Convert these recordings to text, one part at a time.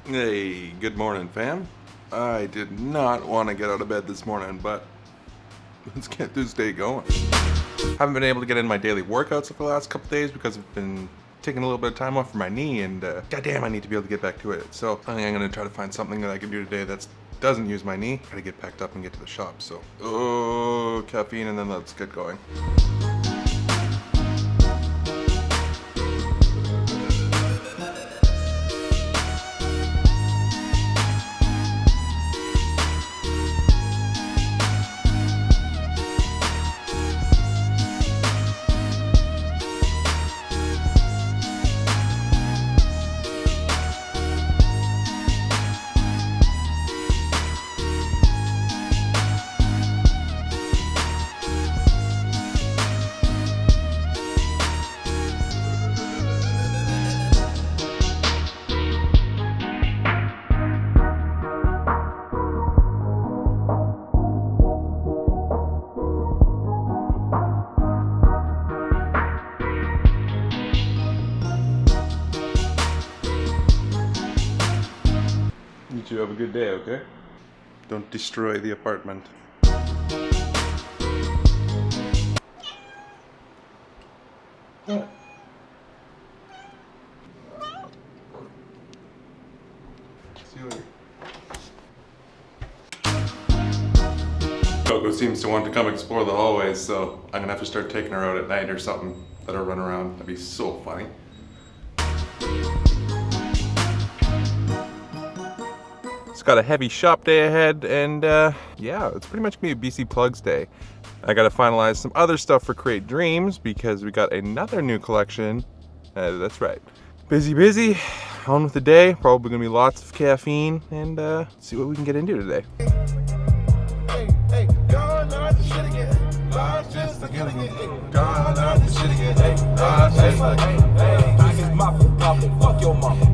Hey, good morning, fam. I did not want to get out of bed this morning, but let's get this day going. Haven't been able to get in my daily workouts for the last couple days because I've been taking a little bit of time off for my knee, and goddamn, I need to be able to get back to it. So I think I'm gonna try to find something that I can do today that doesn't use my knee. Gotta get packed up and get to the shop. So, caffeine, and then let's get going. You two have a good day, okay? Don't destroy the apartment. What? See you later. Coco seems to want to come explore the hallways, so I'm gonna have to start taking her out at night or something. Let her run around. That'd be so funny. Got a heavy shop day ahead, and yeah, it's pretty much gonna be a BC Plugs day. I gotta finalize some other stuff for Create Dreams because we got another new collection. That's right. Busy, on with the day. Probably gonna be lots of caffeine, and see what we can get into today.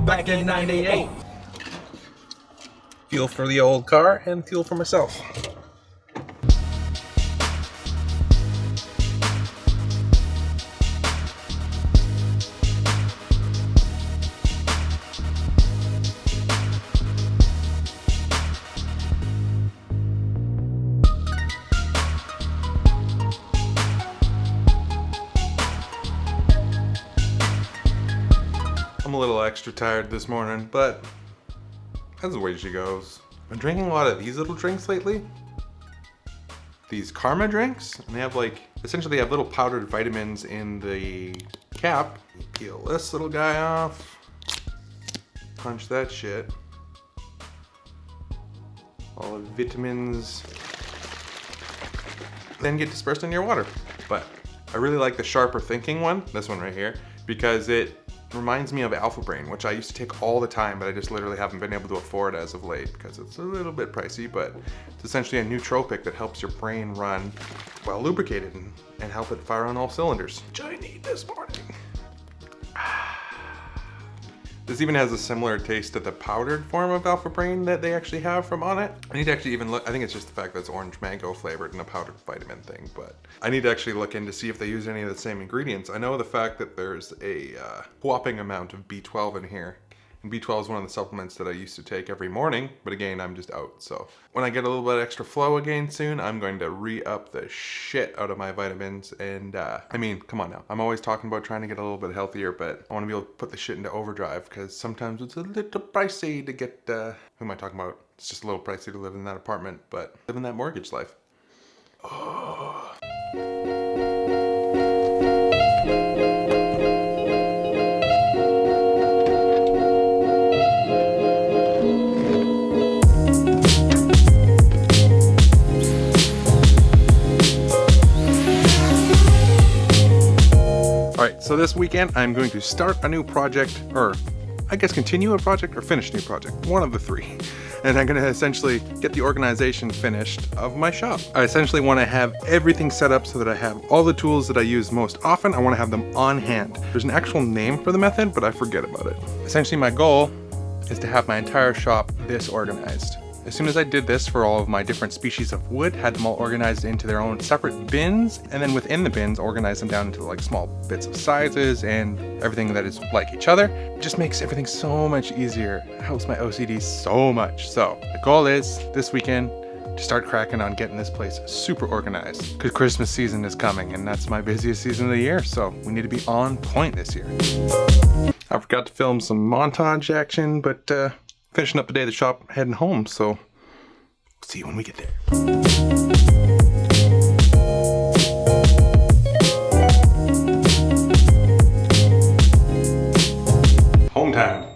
Back in '98. Fuel for the old car and fuel for myself. I'm a little extra tired this morning, but that's the way she goes. I've been drinking a lot of these little drinks lately. These Karma drinks, and they have essentially they have little powdered vitamins in the cap. You peel this little guy off, punch that shit. All the vitamins then get dispersed in your water. But I really like the Sharper Thinking one, this one right here, because it reminds me of Alpha Brain, which I used to take all the time, but I just literally haven't been able to afford as of late because it's a little bit pricey, but it's essentially a nootropic that helps your brain run well lubricated and help it fire on all cylinders, which I need this morning. This even has a similar taste to the powdered form of Alpha Brain that they actually have from On It. I need to actually even look, I think it's just the fact that it's orange mango flavored and a powdered vitamin thing, but I need to actually look in to see if they use any of the same ingredients. I know the fact that there's a whopping amount of B12 in here. And B12 is one of the supplements that I used to take every morning, but again, I'm just out. So when I get a little bit extra flow again soon, I'm going to re-up the shit out of my vitamins. And I mean, come on now. I'm always talking about trying to get a little bit healthier, but I want to be able to put the shit into overdrive because sometimes it's a little pricey to get, who am I talking about? It's just a little pricey to live in that apartment, but living that mortgage life. Oh. So this weekend, I'm going to start a new project, or I guess continue a project or finish a new project, one of the three. And I'm gonna essentially get the organization finished of my shop. I essentially wanna have everything set up so that I have all the tools that I use most often. I wanna have them on hand. There's an actual name for the method, but I forget about it. Essentially my goal is to have my entire shop this organized. As soon as I did this for all of my different species of wood, had them all organized into their own separate bins, and then within the bins, organize them down into like small bits of sizes and everything that is like each other. It just makes everything so much easier. It helps my OCD so much. So the goal is this weekend to start cracking on getting this place super organized, because Christmas season is coming and that's my busiest season of the year. So we need to be on point this year. I forgot to film some montage action, but finishing up the day at the shop, heading home, so see you when we get there. Home time.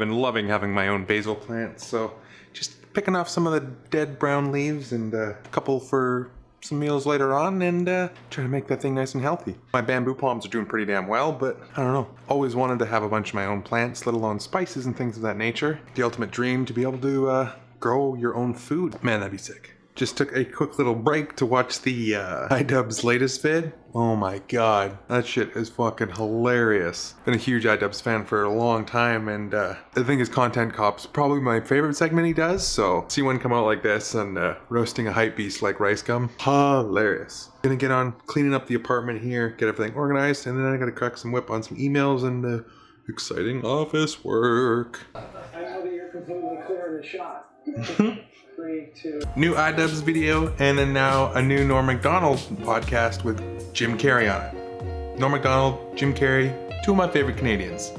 Loving having my own basil plants, so just picking off some of the dead brown leaves and a couple for some meals later on, and trying to make that thing nice and healthy. My bamboo palms are doing pretty damn well, but I don't know, always wanted to have a bunch of my own plants, let alone spices and things of that nature. The ultimate dream to be able to grow your own food. Man, that'd be sick. Just took a quick little break to watch the iDubbbz latest vid. Oh my god, that shit is fucking hilarious. Been a huge iDubbbz fan for a long time, and I think his Content Cop's probably my favorite segment he does, so see one come out like this and roasting a hype beast like Rice Gum, hilarious. Gonna get on cleaning up the apartment here, get everything organized, and then I gotta crack some whip on some emails and exciting office work. I know that you're completely clear of the shot. 3, 2. New iDubbbz video, and then now a new Norm Macdonald podcast with Jim Carrey on it. Norm Macdonald, Jim Carrey, two of my favorite Canadians.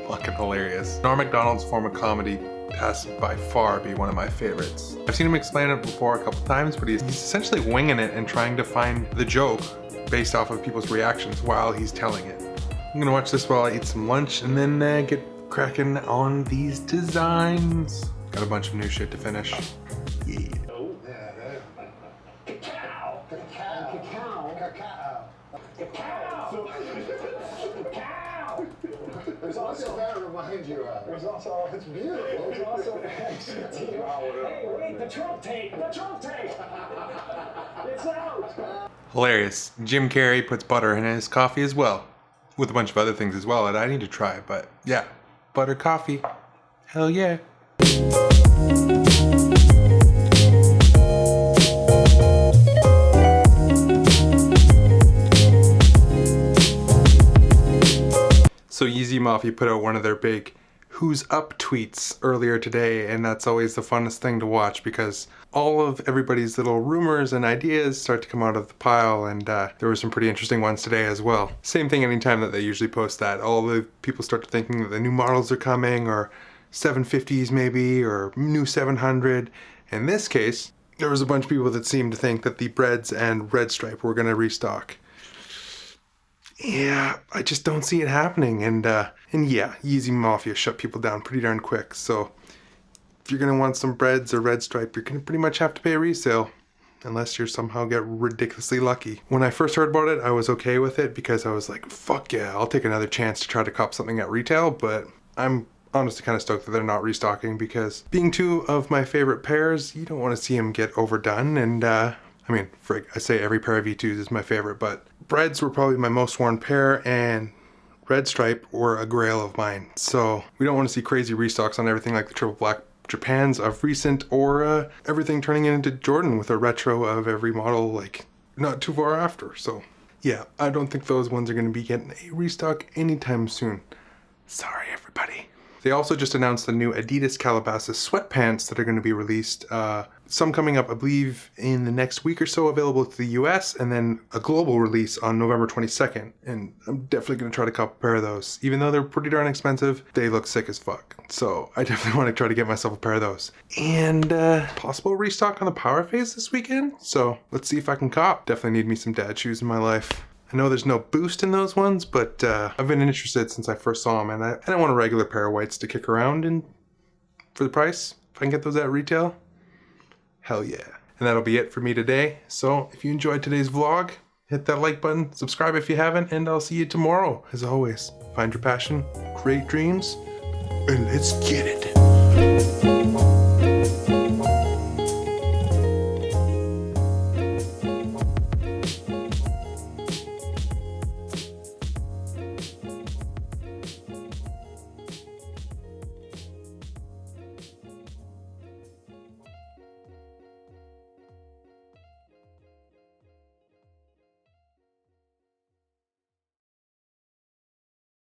Fucking hilarious. Norm Macdonald's form of comedy has by far be one of my favorites. I've seen him explain it before a couple times, but he's essentially winging it and trying to find the joke based off of people's reactions while he's telling it. I'm gonna watch this while I eat some lunch and then get cracking on these designs. Got a bunch of new shit to finish. Yeah. Oh, yeah, cacao. Cacao. Cacao. Cacao. Cacao. There's also that remind you of. There's also it's beautiful. There's also hey, wait, the Trump tape. The Trump tape. It's out. Hilarious. Jim Carrey puts butter in his coffee as well, with a bunch of other things as well that I need to try. But yeah, butter coffee. Hell yeah. So Yeezy Mafia put out one of their big Who's Up tweets earlier today, and that's always the funnest thing to watch because all of everybody's little rumors and ideas start to come out of the pile, and there were some pretty interesting ones today as well. Same thing anytime that they usually post that. All the people start to thinking that the new models are coming, or 750s maybe, or new 700. In this case, there was a bunch of people that seemed to think that the Breds and Red Stripe were going to restock. Yeah, I just don't see it happening, and yeah, Yeezy Mafia shut people down pretty darn quick, so if you're gonna want some Breds or Red Stripe, you're gonna pretty much have to pay a resale, unless you somehow get ridiculously lucky. When I first heard about it, I was okay with it, because I was like, fuck yeah, I'll take another chance to try to cop something at retail, but I'm honestly kind of stoked that they're not restocking, because being two of my favorite pairs, you don't want to see them get overdone, and I mean, frig, I say every pair of V2s is my favorite, but Breds were probably my most worn pair, and Red Stripe were a grail of mine. So we don't want to see crazy restocks on everything like the Triple Black Japans of recent, or everything turning into Jordan with a retro of every model like not too far after. So yeah, I don't think those ones are going to be getting a restock anytime soon. Sorry, everybody. They also just announced the new Adidas Calabasas sweatpants that are going to be released. Some coming up, I believe, in the next week or so, available to the US, and then a global release on November 22nd. And I'm definitely going to try to cop a pair of those. Even though they're pretty darn expensive, they look sick as fuck. So I definitely want to try to get myself a pair of those. And possible restock on the Power Phase this weekend. So let's see if I can cop. Definitely need me some dad shoes in my life. I know there's no boost in those ones, but I've been interested since I first saw them, and I don't want a regular pair of whites to kick around and for the price. If I can get those at retail, hell yeah. And that'll be it for me today. So if you enjoyed today's vlog, hit that like button, subscribe if you haven't, and I'll see you tomorrow. As always, find your passion, create dreams, and let's get it.